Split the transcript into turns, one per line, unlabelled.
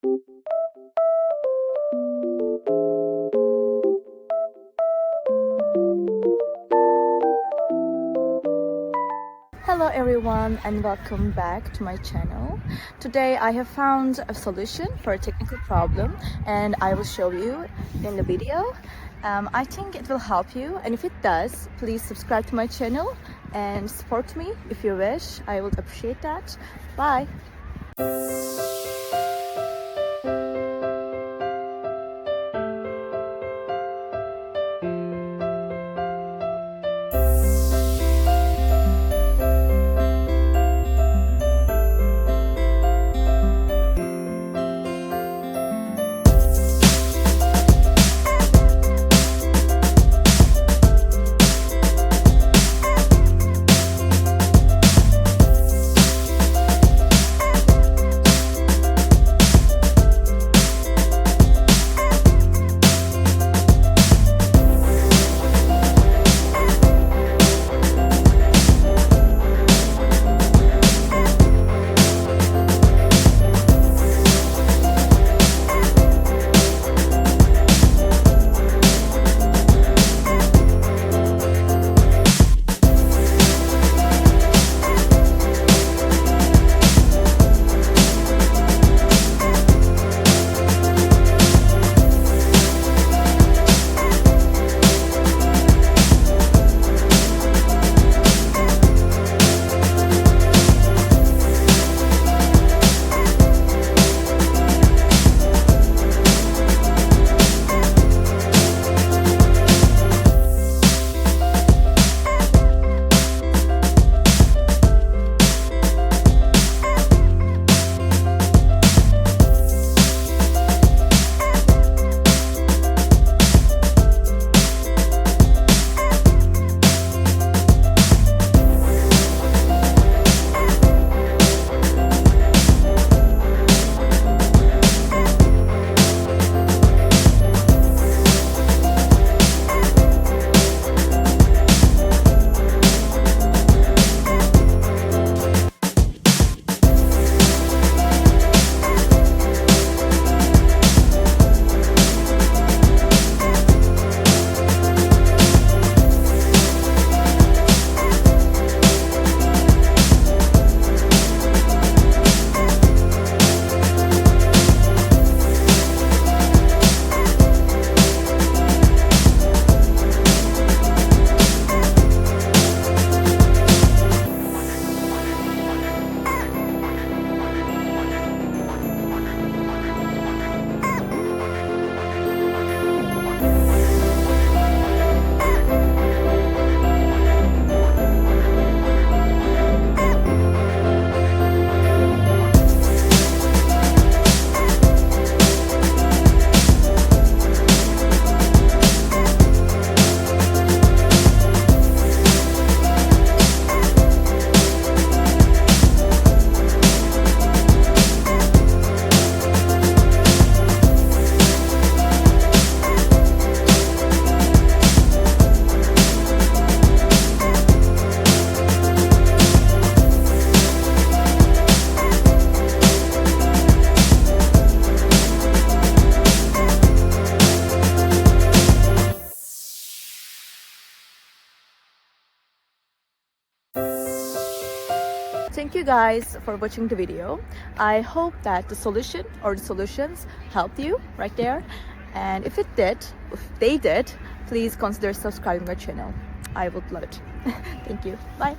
Hello everyone and welcome back to my channel. Today I have found a solution for a technical problem and I will show you in the video. I think it will help you, and if it does, please subscribe to my channel and support me if you wish. I would appreciate that. Bye! Thank you guys for watching the video. I hope that the solution or the solutions helped you right there. And if they did, please consider subscribing my channel. I would love it. Thank you. Bye.